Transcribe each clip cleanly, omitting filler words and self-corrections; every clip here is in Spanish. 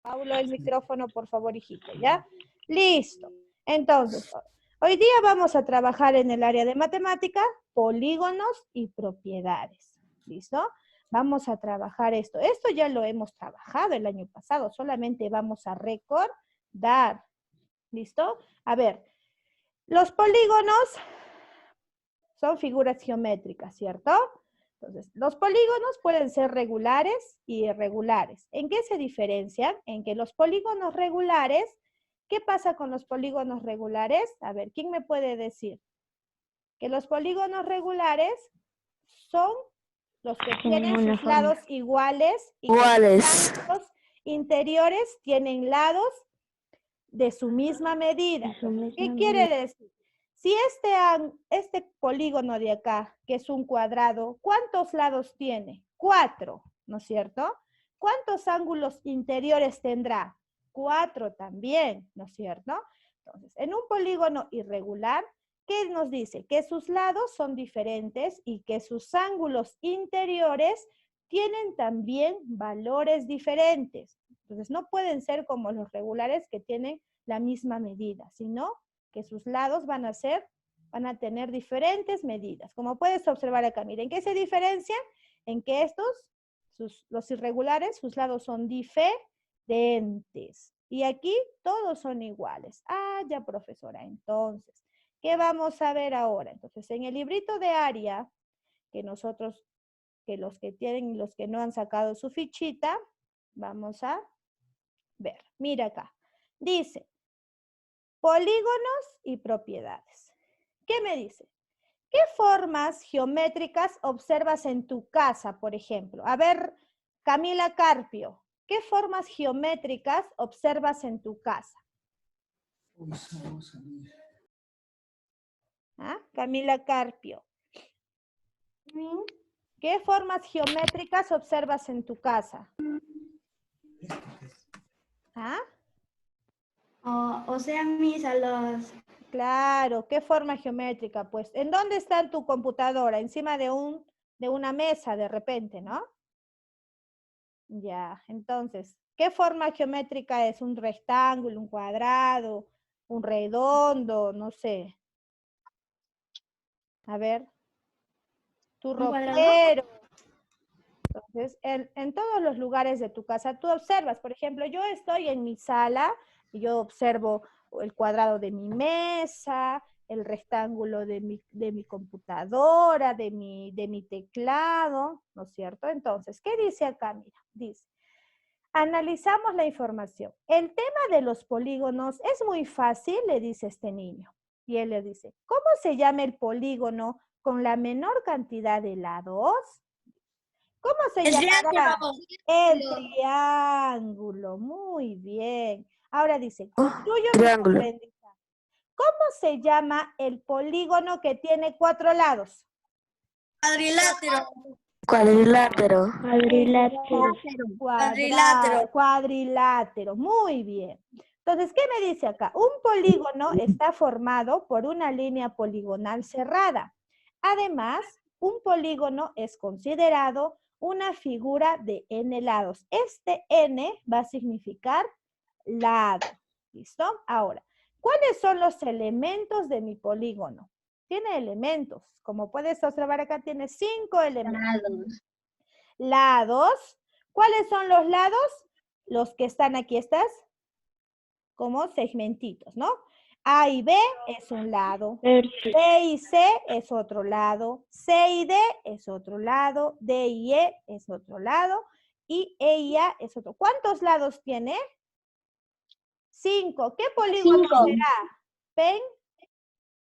Paulo, el micrófono, por favor, hijito, ¿ya? Listo. Entonces, hoy día vamos a trabajar en el área de matemática, polígonos y propiedades. ¿Listo? Vamos a trabajar esto. Esto ya lo hemos trabajado el año pasado, solamente vamos a recordar. ¿Listo? A ver, los polígonos son figuras geométricas, ¿cierto? Entonces, los polígonos pueden ser regulares y irregulares. ¿En qué se diferencian? En que los polígonos regulares, ¿qué pasa con los polígonos regulares? A ver, ¿quién me puede decir? Que los polígonos regulares son los que tienen sus lados iguales y Iguales. que los interiores tienen lados de su misma medida. ¿Qué quiere decir? Si este polígono de acá, que es un cuadrado, ¿cuántos lados tiene? 4, ¿no es cierto? ¿Cuántos ángulos interiores tendrá? 4 también, ¿no es cierto? Entonces, en un polígono irregular, ¿qué nos dice? Que sus lados son diferentes y que sus ángulos interiores tienen también valores diferentes. Entonces, no pueden ser como los regulares que tienen la misma medida, sino que sus lados van a tener diferentes medidas. Como puedes observar acá, miren, ¿qué se diferencian? En que los irregulares, sus lados son diferentes. Y aquí todos son iguales. Ah, ya, profesora. Entonces, ¿qué vamos a ver ahora? Entonces, en el librito de área, que los que tienen y los que no han sacado su fichita, vamos a ver. Mira acá. Dice, polígonos y propiedades. ¿Qué me dice? ¿Qué formas geométricas observas en tu casa, por ejemplo? A ver, Camila Carpio, ¿qué formas geométricas observas en tu casa? ¿Ah? Camila Carpio. ¿Qué formas geométricas observas en tu casa? ¿Ah? O sea, misa, los... Claro, ¿qué forma geométrica? Pues, ¿en dónde está tu computadora? Encima de una mesa, de repente, ¿no? Ya, entonces, ¿qué forma geométrica es? ¿Un rectángulo, un cuadrado, un redondo? No sé. A ver. Tu ¿Un cuadrado? ropero. Entonces, en todos los lugares de tu casa, tú observas, por ejemplo, yo estoy en mi sala y yo observo el cuadrado de mi mesa, el rectángulo de mi computadora, de mi teclado, ¿no es cierto? Entonces, ¿qué dice acá? Mira, dice, analizamos la información. El tema de los polígonos es muy fácil, le dice este niño. Y él le dice, ¿cómo se llama el polígono con la menor cantidad de lados? ¿Cómo se llamará? El triángulo. Muy bien. Ahora dice, concluyo mi Triángulo. aprendizaje. ¿Cómo se llama el polígono que tiene 4 lados? Cuadrilátero. Cuadrilátero. Cuadrilátero. Muy bien. Entonces, ¿qué me dice acá? Un polígono está formado por una línea poligonal cerrada. Además, un polígono es considerado una figura de n lados. Este n va a significar lado. ¿Listo? Ahora, ¿cuáles son los elementos de mi polígono? Tiene elementos. Como puedes observar acá, tiene 5 elementos. Lados. ¿Cuáles son los lados? Los que están aquí, estas como segmentitos, ¿no? A y B es un lado, B y C es otro lado, C y D es otro lado, D y E es otro lado, y E y A es otro. ¿Cuántos lados tiene? 5. ¿Qué polígono será?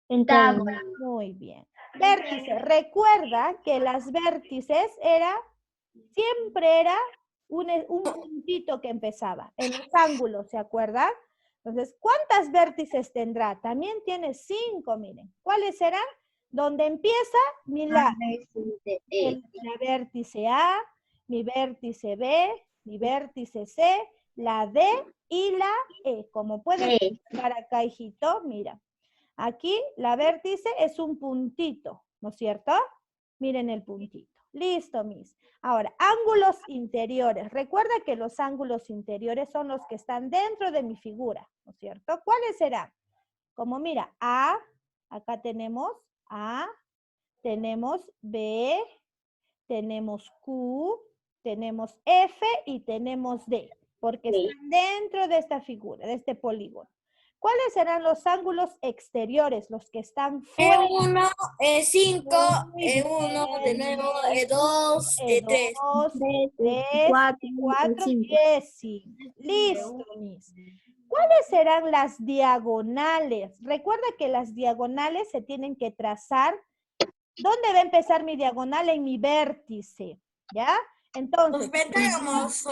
Pentágono. Muy bien. Vértice. Recuerda que las vértices siempre era un puntito que empezaba. En los ángulos, ¿se acuerdan? Entonces, ¿cuántas vértices tendrá? También tiene 5, miren. ¿Cuáles serán? Donde empieza mi la vértice A, mi vértice B, mi vértice C, la D y la E. Como puedes observar acá, hijito, mira. Aquí la vértice es un puntito, ¿no es cierto? Miren el puntito. Listo, Miss. Ahora, ángulos interiores. Recuerda que los ángulos interiores son los que están dentro de mi figura, ¿no es cierto? ¿Cuáles serán? Como mira, A, acá tenemos A, tenemos B, tenemos Q, tenemos F y tenemos D, porque están dentro de esta figura, de este polígono. ¿Cuáles serán los ángulos exteriores, los que están fuera? E1, E5, Muy bien, E1, de nuevo, E2, E3. E2, 3, 4, 10. Listo, Miss. ¿Cuáles serán las diagonales? Recuerda que las diagonales se tienen que trazar. ¿Dónde va a empezar mi diagonal? En mi vértice, ¿ya? Entonces. Los pentágonos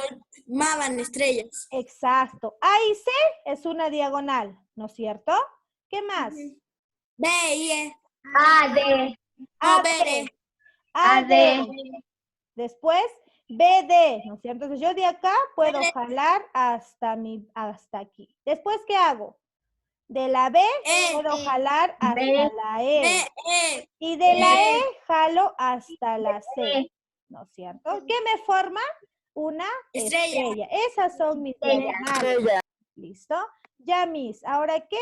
formaban estrellas. Exacto. A y C es una diagonal, ¿no es cierto? ¿Qué más? B y E. AD. AD. AD. AD. Después, BD, ¿no es cierto? Entonces yo de acá puedo jalar hasta aquí. Después, ¿qué hago? De la B puedo jalar hasta la E. Y de la E jalo hasta la C, ¿no es cierto? ¿Qué me forma? Una estrella. Esas son mis diagonales. ¿Listo? Ya, Miss. Ahora, ¿qué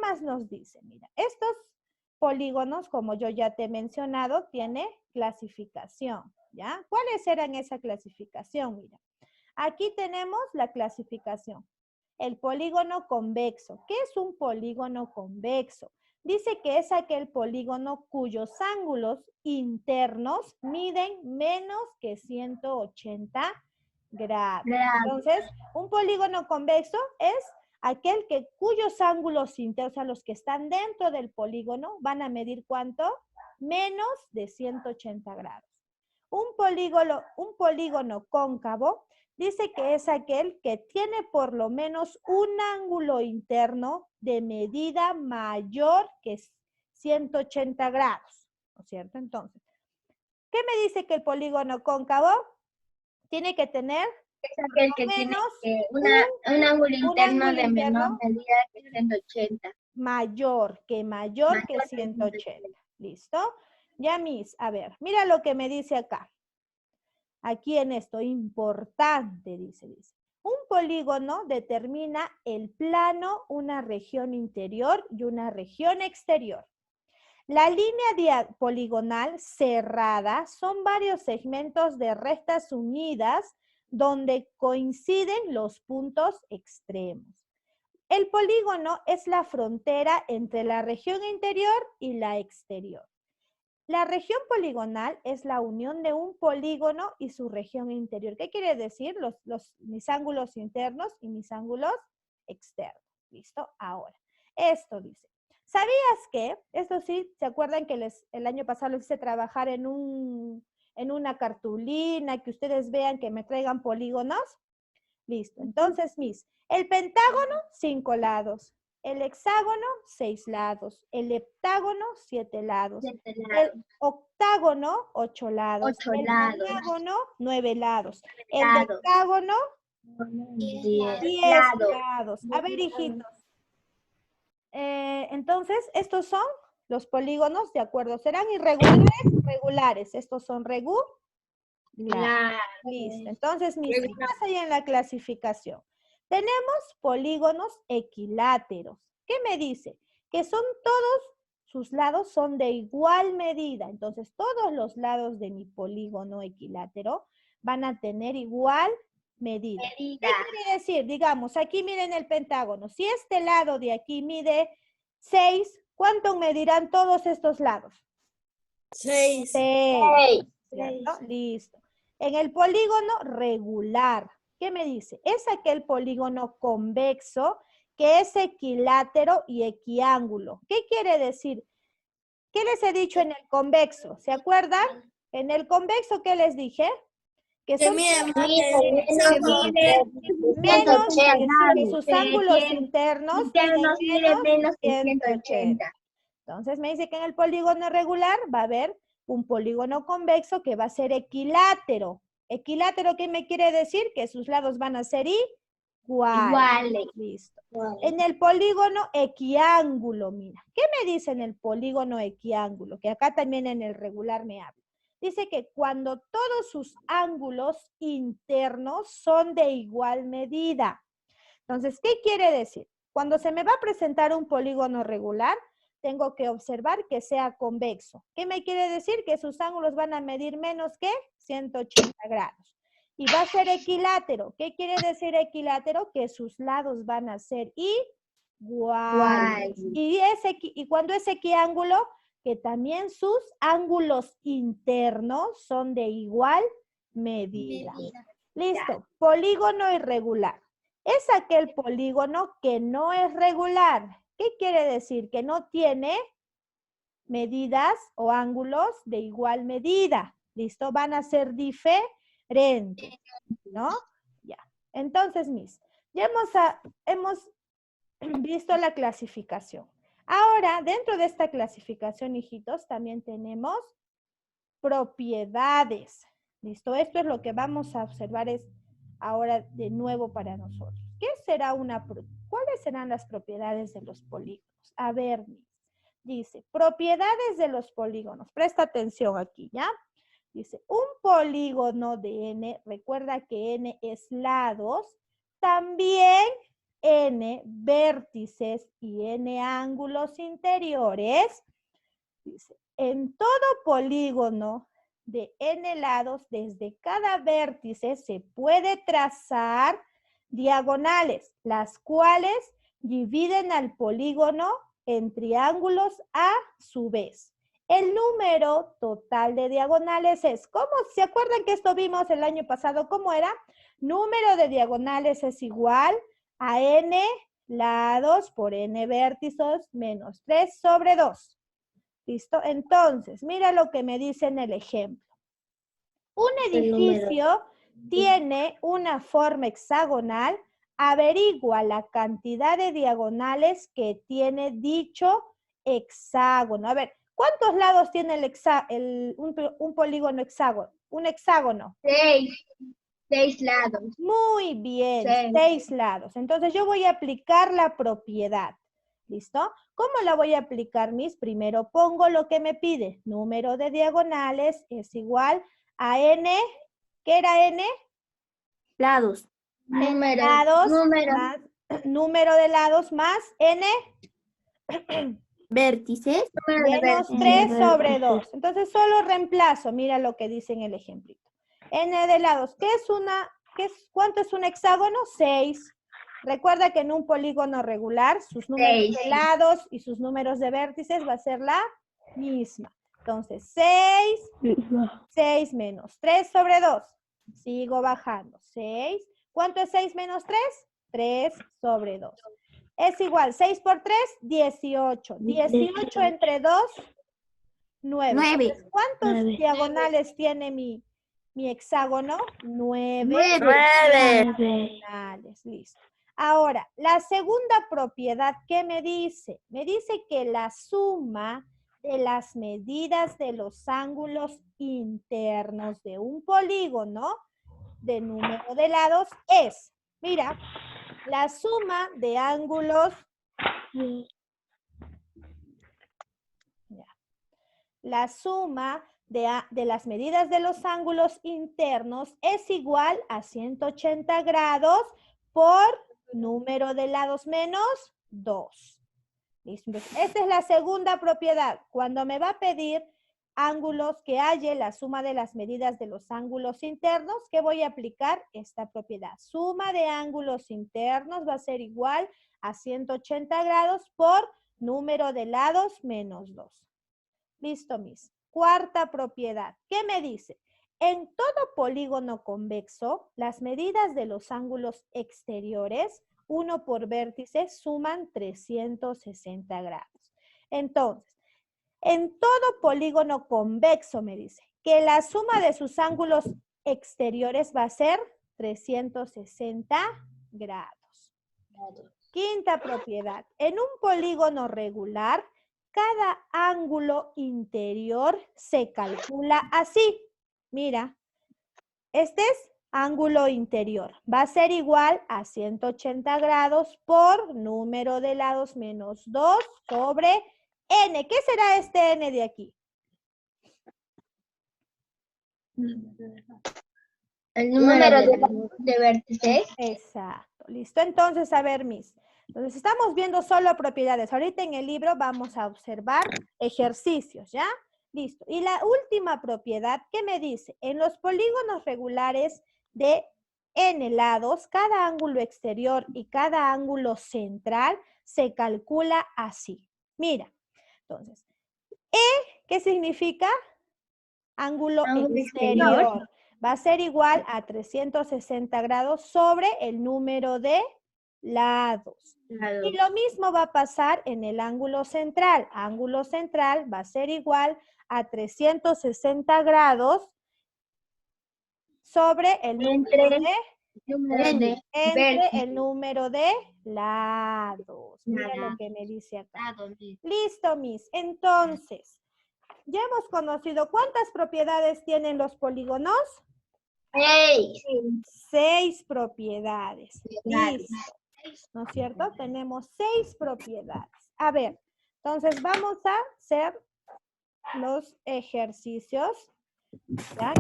más nos dice? Mira, estos polígonos, como yo ya te he mencionado, tiene clasificación, ¿ya? ¿Cuáles eran esa clasificación? Mira, aquí tenemos la clasificación. El polígono convexo. ¿Qué es un polígono convexo? Dice que es aquel polígono cuyos ángulos internos miden menos que 180 grados. Entonces, un polígono convexo es aquel cuyos ángulos internos, o sea, los que están dentro del polígono, van a medir ¿cuánto? Menos de 180 grados. Un polígono cóncavo dice que es aquel que tiene por lo menos un ángulo interno de medida mayor que 180 grados, ¿no es cierto? Entonces, ¿qué me dice que el polígono cóncavo tiene que tener? Es aquel que tiene un ángulo interno de menor medida que 180. Mayor que 180. ¿Listo? Ya, Miss, a ver, mira lo que me dice acá. Aquí en esto, importante, dice. Un polígono determina el plano, una región interior y una región exterior. La línea poligonal cerrada son varios segmentos de rectas unidas donde coinciden los puntos extremos. El polígono es la frontera entre la región interior y la exterior. La región poligonal es la unión de un polígono y su región interior. ¿Qué quiere decir? Mis ángulos internos y mis ángulos externos. ¿Listo? Ahora, esto dice. ¿Sabías que? Esto sí, ¿se acuerdan que el año pasado les hice trabajar en una cartulina, que ustedes vean que me traigan polígonos? Listo. Entonces, Miss, el pentágono, 5 lados. El hexágono, 6 lados. El heptágono, 7 lados. El octágono, 8 lados. El pentágono, 9 lados. El decágono, 10 lados. A ver, hijitos. Entonces, estos son los polígonos, ¿de acuerdo? ¿Serán irregulares? Regulares. Estos son regulares. Listo. Entonces, ¿qué pasa ahí en la clasificación? Tenemos polígonos equiláteros. ¿Qué me dice? Que son todos, sus lados son de igual medida. Entonces, todos los lados de mi polígono equilátero van a tener igual medida. ¿Qué quiere decir? Digamos, aquí miren el pentágono. Si este lado de aquí mide 6, ¿cuánto medirán todos estos lados? 6. 6. Listo. En el polígono regular, ¿qué me dice? Es aquel polígono convexo que es equilátero y equiángulo. ¿Qué quiere decir? ¿Qué les he dicho en el convexo? ¿Se acuerdan? En el convexo, ¿qué les dije? Que son menos que sus ángulos internos miden menos que 180. Entonces me dice que en el polígono regular va a haber un polígono convexo que va a ser equilátero. ¿Equilátero qué me quiere decir? Que sus lados van a ser iguales. Listo. En el polígono equiángulo, mira. ¿Qué me dice en el polígono equiángulo? Que acá también en el regular me habla. Dice que cuando todos sus ángulos internos son de igual medida. Entonces, ¿qué quiere decir? Cuando se me va a presentar un polígono regular, tengo que observar que sea convexo. ¿Qué me quiere decir? Que sus ángulos van a medir menos que 180 grados. Y va a ser equilátero. ¿Qué quiere decir equilátero? Que sus lados van a ser iguales. Y cuando es equiángulo, que también sus ángulos internos son de igual medida. Listo. Polígono irregular. Es aquel polígono que no es regular. ¿Qué quiere decir? Que no tiene medidas o ángulos de igual medida. ¿Listo? Van a ser diferentes, ¿no? Ya. Entonces, ya hemos visto la clasificación. Ahora, dentro de esta clasificación, hijitos, también tenemos propiedades. ¿Listo? Esto es lo que vamos a observar ahora de nuevo para nosotros. ¿Cuáles serán las propiedades de los polígonos? A ver, dice, propiedades de los polígonos. Presta atención aquí, ¿ya? Dice, un polígono de n, recuerda que n es lados, también n vértices y n ángulos interiores. Dice, en todo polígono de n lados, desde cada vértice se puede trazar diagonales, las cuales dividen al polígono en triángulos a su vez. El número total de diagonales es, ¿cómo? ¿Se acuerdan que esto vimos el año pasado? ¿Cómo era? Número de diagonales es igual a n lados por n vértices menos 3 sobre 2. ¿Listo? Entonces, mira lo que me dice en el ejemplo. Un edificio tiene una forma hexagonal, averigua la cantidad de diagonales que tiene dicho hexágono. A ver, ¿cuántos lados tiene un polígono hexágono? Un hexágono. 6 lados. Muy bien, 6 lados. Entonces yo voy a aplicar la propiedad. ¿Listo? ¿Cómo la voy a aplicar, Primero pongo lo que me pide. Número de diagonales es igual a n. ¿Qué era n? Lados. Número de lados más n. Vértices. Menos 3 sobre 2. Entonces solo reemplazo. Mira lo que dice en el ejemplito. N de lados. ¿Cuánto es un hexágono? 6. Recuerda que en un polígono regular, sus números de lados y sus números de vértices va a ser la misma. Entonces, 6 menos 3 sobre 2. Sigo bajando. 6. ¿Cuánto es 6 menos 3? 3 sobre 2. Es igual. 6 por 3, 18. 18 entre 2, 9. Entonces, ¿cuántos diagonales tiene mi hexágono? 9 diagonales. Listo. Ahora, la segunda propiedad, ¿qué me dice? Me dice que la suma de las medidas de los ángulos internos de un polígono de número de lados es, mira, la suma de ángulos, la suma de las medidas de los ángulos internos es igual a 180 grados por número de lados menos 2. ¿Listo? Entonces, esta es la segunda propiedad. Cuando me va a pedir ángulos que halle la suma de las medidas de los ángulos internos, ¿qué voy a aplicar? Esta propiedad. Suma de ángulos internos va a ser igual a 180 grados por número de lados menos 2. Listo, Cuarta propiedad. ¿Qué me dice? En todo polígono convexo, las medidas de los ángulos exteriores, 1 por vértice, suman 360 grados. Entonces, en todo polígono convexo, me dice, que la suma de sus ángulos exteriores va a ser 360 grados. Quinta propiedad. En un polígono regular, cada ángulo interior se calcula así. Mira, este es ángulo interior. Va a ser igual a 180 grados por número de lados menos 2 sobre n. ¿Qué será este n de aquí? El número de vértices. Exacto. ¿Listo? Entonces, a ver, Miss. Entonces, estamos viendo solo propiedades. Ahorita en el libro vamos a observar ejercicios, ¿ya? Listo. Y la última propiedad, ¿qué me dice? En los polígonos regulares de n lados, cada ángulo exterior y cada ángulo central se calcula así. Mira, entonces, ¿qué significa? Ángulo exterior. Va a ser igual a 360 grados sobre el número de lados. Y lo mismo va a pasar en el ángulo central. Ángulo central va a ser igual a 360 grados sobre el número el número de lados. Mira lo que me dice acá. Listo, Miss. Entonces, ya hemos conocido cuántas propiedades tienen los polígonos. 6. 6 propiedades. Listo. ¿No es cierto? Tenemos 6 propiedades. A ver, entonces vamos a hacer los ejercicios. ¿Ya?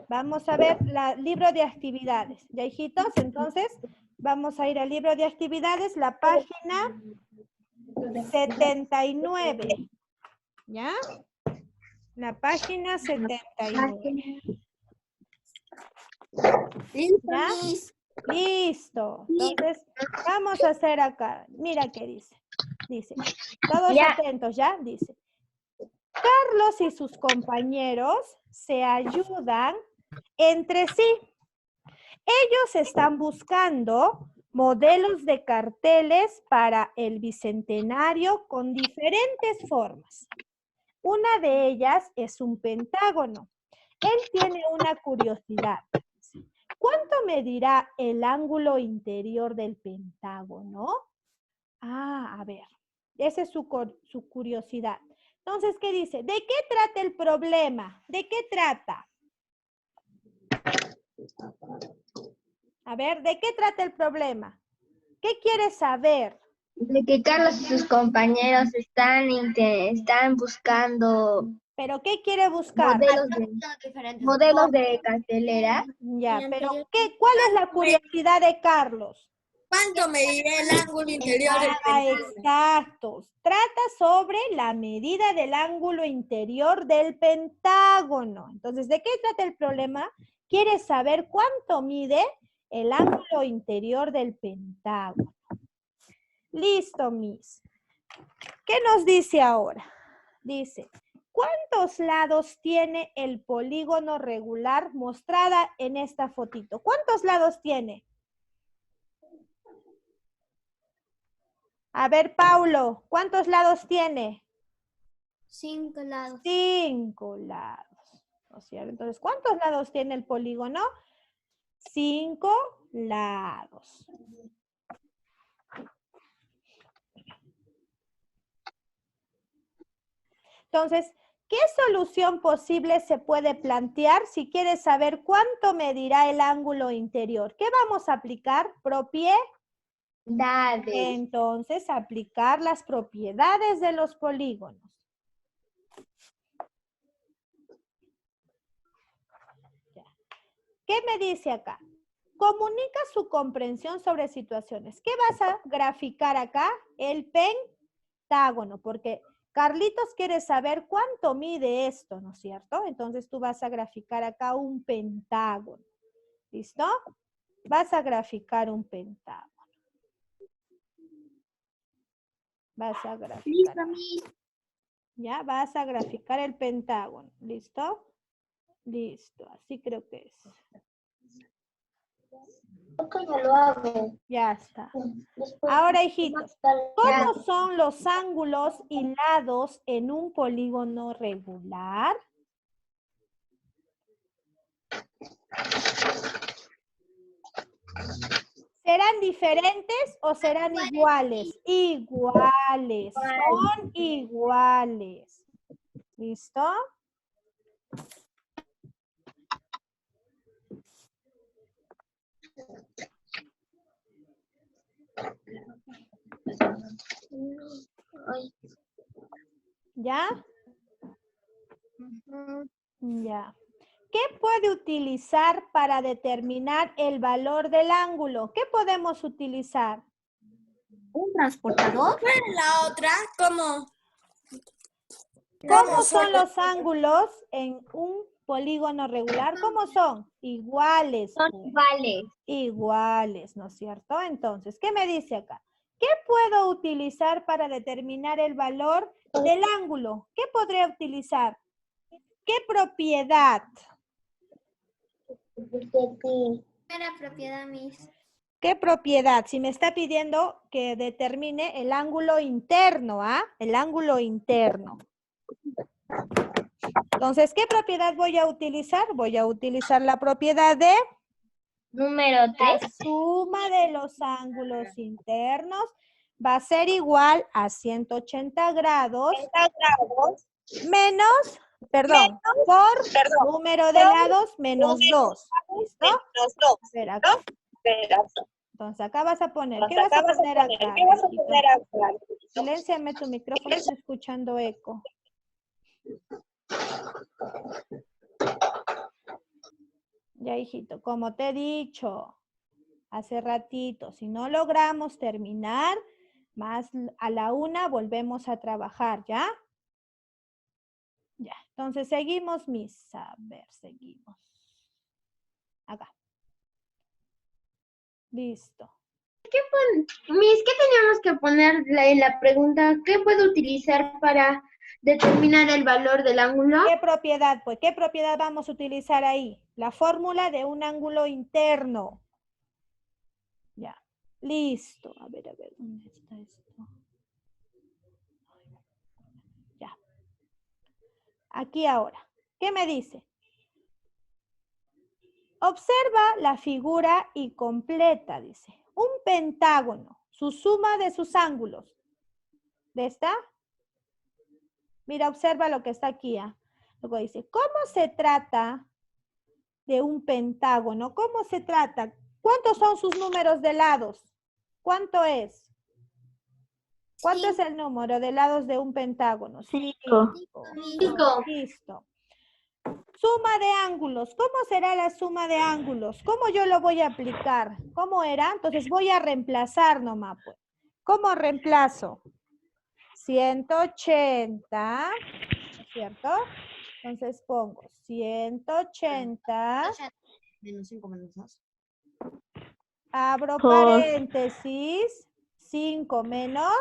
Vamos a ver el libro de actividades. ¿Ya, hijitos? Entonces, vamos a ir al libro de actividades, la página 79. ¿Ya? La página 79. ¿Ya? Listo. Entonces, vamos a hacer acá. Mira qué dice. Dice, todos atentos, ¿ya? Dice, Carlos y sus compañeros se ayudan entre sí. Ellos están buscando modelos de carteles para el Bicentenario con diferentes formas. Una de ellas es un pentágono. Él tiene una curiosidad. ¿Cuánto medirá el ángulo interior del pentágono? Ah, a ver. Esa es su curiosidad. Entonces, ¿qué dice? ¿De qué trata el problema? ¿De qué trata? A ver, ¿de qué trata el problema? ¿Qué quiere saber? De que Carlos y sus compañeros están buscando... ¿Pero qué quiere buscar? Modelos de cartelera. Ya, pero ¿cuál es la curiosidad de Carlos? ¿Cuánto medirá el ángulo interior del pentágono? Exacto. Trata sobre la medida del ángulo interior del pentágono. Entonces, ¿de qué trata el problema? Quiere saber cuánto mide el ángulo interior del pentágono. Listo, Miss. ¿Qué nos dice ahora? Dice, ¿cuántos lados tiene el polígono regular mostrada en esta fotito? ¿Cuántos lados tiene? A ver, Paulo, ¿cuántos lados tiene? 5 lados. 5 lados. ¿No es cierto? Entonces, ¿cuántos lados tiene el polígono? 5 lados. Entonces, ¿qué solución posible se puede plantear si quieres saber cuánto medirá el ángulo interior? ¿Qué vamos a aplicar? Propiedades. Entonces, aplicar las propiedades de los polígonos. ¿Qué me dice acá? Comunica su comprensión sobre situaciones. ¿Qué vas a graficar acá? El pentágono, porque Carlitos quiere saber cuánto mide esto, ¿no es cierto? Entonces tú vas a graficar acá un pentágono. ¿Listo? Vas a graficar un pentágono. Vas a graficar. Ya, vas a graficar el pentágono. ¿Listo? Listo, así creo que es. Ya está. Ahora, hijitos, ¿cómo son los ángulos y lados en un polígono regular? ¿Serán diferentes o serán iguales? Iguales, son iguales. ¿Listo? ¿Ya? Ya. ¿qué puede utilizar para determinar el valor del ángulo? ¿Qué podemos utilizar? ¿Un transportador? ¿Cuál es la otra? ¿Cómo ¿Cómo son los ángulos en un polígono regular? ¿Cómo son? Iguales. Son Pues. iguales. Iguales, ¿no es cierto? Entonces, ¿qué me dice acá? ¿Qué puedo utilizar para determinar el valor del ángulo? ¿Qué podría utilizar? ¿Qué propiedad? Era propiedad, Miss. ¿Qué propiedad? Si me está pidiendo que determine el ángulo interno, ¿ah? El ángulo interno. Entonces, ¿qué propiedad voy a utilizar? Voy a utilizar la propiedad de Número la 3. suma de los ángulos internos va a ser igual a 180 grados menos, perdón, por número de lados menos 2. ¿Listo? A ver acá. Entonces acá vas a poner, ¿qué vas a poner acá? Silénciame tu micrófono, estoy escuchando eco. Ya, hijito, como te he dicho hace ratito, si no logramos terminar, más a la 1 volvemos a trabajar, ¿ya? Ya, entonces seguimos, Miss. A ver, seguimos. Acá. Listo. Miss, ¿qué teníamos que poner en la pregunta? ¿Qué puedo utilizar para determinar el valor del ángulo? ¿Qué propiedad? Pues, ¿qué propiedad vamos a utilizar ahí? La fórmula de un ángulo interno. Ya. Listo. A ver, ¿dónde está esto? Ya. Aquí ahora. ¿Qué me dice? Observa la figura y completa, dice. Un pentágono, su suma de sus ángulos. ¿De esta? Mira, observa lo que está aquí. Luego dice, ¿cómo se trata de un pentágono? ¿Cómo se trata? ¿Cuántos son sus números de lados? ¿Cuánto es? ¿Cuánto es el número de lados de un pentágono? 5. 5. Listo. Suma de ángulos. ¿Cómo será la suma de ángulos? ¿Cómo yo lo voy a aplicar? ¿Cómo era? Entonces voy a reemplazar nomás, pues. ¿Cómo reemplazo? 180, ¿cierto? Entonces pongo 180. Menos 5 menos 2. Abro paréntesis. 5 menos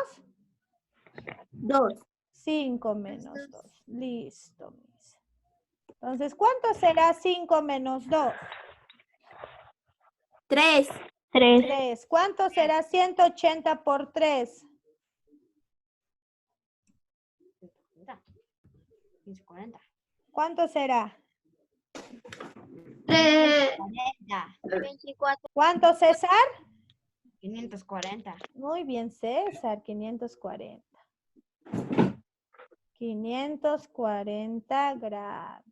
2. 5 menos 2. Listo. Entonces, ¿cuánto será 5 menos 2? 3. 3. ¿Cuánto será 180 por 3? 540. ¿Cuánto será? 24. ¿Cuánto, César? 540. Muy bien, César, 540. 540 grados.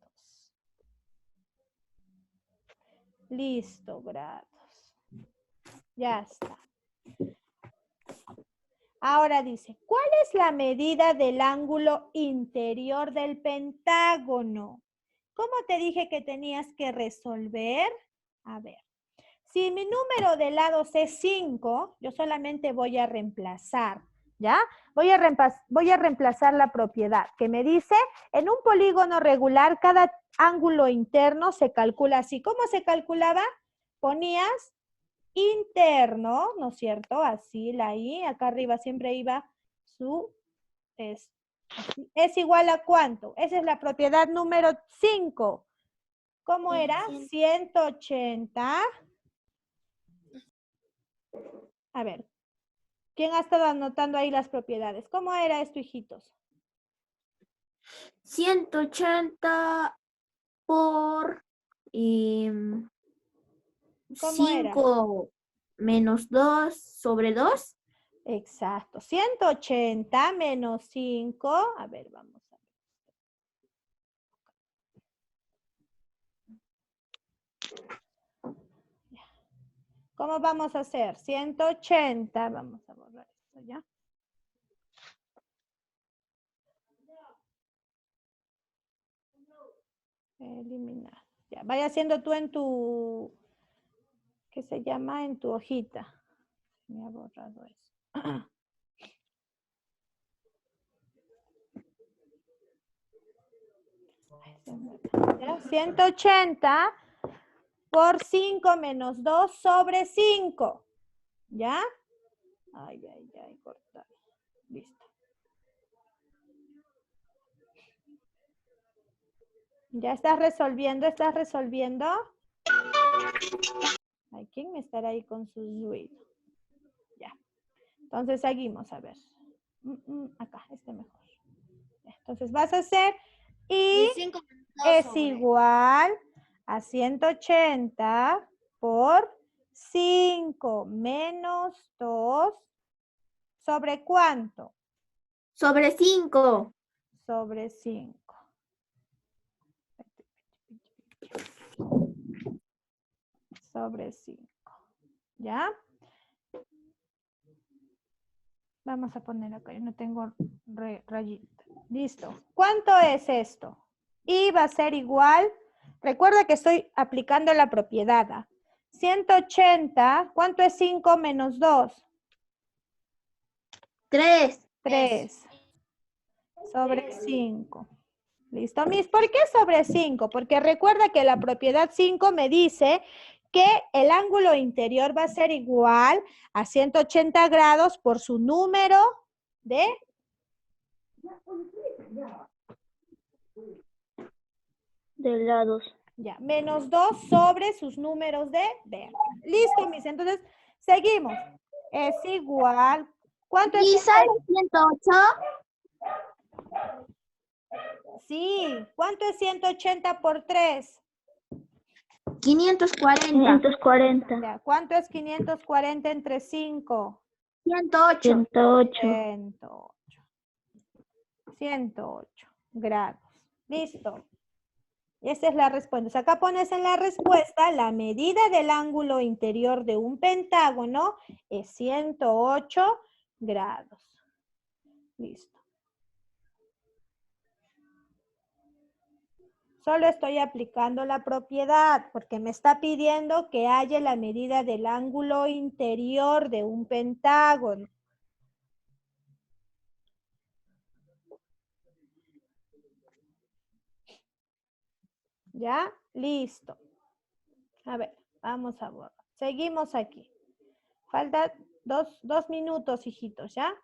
Listo, grados. Ya está. Ahora dice, ¿cuál es la medida del ángulo interior del pentágono? ¿Cómo te dije que tenías que resolver? A ver, si mi número de lados es 5, yo solamente voy a reemplazar, ¿ya? Voy a reemplazar la propiedad que me dice, en un polígono regular, cada ángulo interno se calcula así. ¿Cómo se calculaba? Ponías interno, ¿no es cierto? Así, la I, acá arriba siempre iba su, es igual a ¿cuánto? Esa es la propiedad número 5. ¿Cómo era? 180. A ver, ¿quién ha estado anotando ahí las propiedades? ¿Cómo era esto, hijitos? 180 por ¿Cómo era? 5 menos 2 sobre 2. Exacto. 180 menos 5. A ver, vamos a ver. ¿Cómo vamos a hacer? 180. Vamos a borrar esto ya. Eliminar. Ya, vaya haciendo tú en tu, ¿qué se llama? En tu hojita. Me ha borrado eso. ¿Ya? 180 por 5 menos 2 sobre 5. ¿Ya? Ay, cortar. Listo. ¿Ya estás resolviendo? ¿Estás resolviendo? Ay, ¿quién me estará ahí con sus ruidos? Ya. Entonces seguimos, a ver. Acá, este mejor. Ya, entonces vas a hacer y 5 es igual a 180 por 5 menos 2 sobre ¿cuánto? Sobre 5. Sobre 5. Sobre 5. ¿Ya? Vamos a poner acá, yo no tengo rayita. Listo. ¿Cuánto es esto? Y va a ser igual, recuerda que estoy aplicando la propiedad. ¿Ah? 180, ¿cuánto es 5 menos 2? 3. 3 sobre 5. ¿Listo, Miss? ¿Por qué sobre 5? Porque recuerda que la propiedad 5 me dice que el ángulo interior va a ser igual a 180 grados por su número de... De lados. Ya, menos 2 sobre sus números de verde. Listo, Miss. Entonces, seguimos. Es igual. ¿Cuánto es? ¿Y sale 108? Sí. ¿Cuánto es 180 por 3? 540. 540. Ya, ¿cuánto es 540 entre 5? 108. 108. 108 grados. Listo. Esa es la respuesta. Acá pones en la respuesta la medida del ángulo interior de un pentágono es 108 grados. Listo. Solo estoy aplicando la propiedad porque me está pidiendo que haya la medida del ángulo interior de un pentágono. ¿Ya? Listo. A ver, vamos a borrar. Seguimos aquí. Falta dos minutos, hijitos, ¿ya?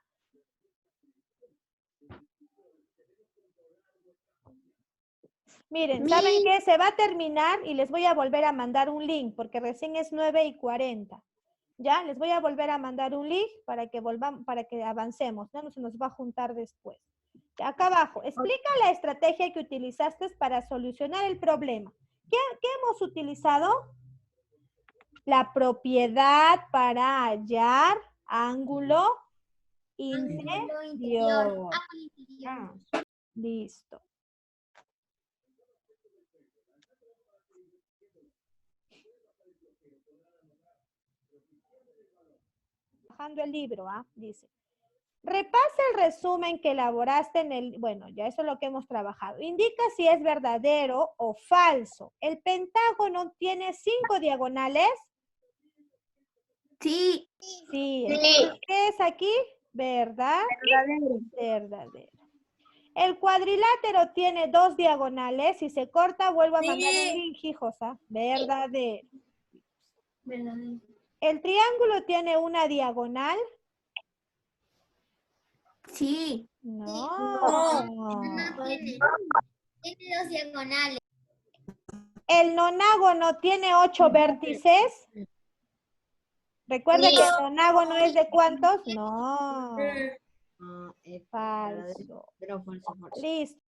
Miren, ¿saben qué? Se va a terminar y les voy a volver a mandar un link porque recién es 9:40. ¿Ya? Les voy a volver a mandar un link para que volvamos, para que avancemos, ¿no? No se nos va a juntar después. Acá abajo, explica la estrategia que utilizaste para solucionar el problema. ¿Qué hemos utilizado? La propiedad para hallar ángulo interior. Listo. Bajando el libro, ¿ah? Dice. Repasa el resumen que elaboraste en el... Bueno, ya eso es lo que hemos trabajado. Indica si es verdadero o falso. ¿El pentágono tiene 5 diagonales? Sí. Sí. Entonces, ¿qué es aquí? ¿Verdad? Verdadero. El cuadrilátero tiene 2 diagonales. Si se corta, vuelvo a mandar un link, hijos. ¿Ah? Verdadero. Verdadero. ¿El triángulo tiene una diagonal? Sí. No. No tiene. Tiene 2 diagonales. ¿El nonágono tiene 8 vértices? ¿Recuerda que el nonágono es de cuántos? No. Falso. Listo.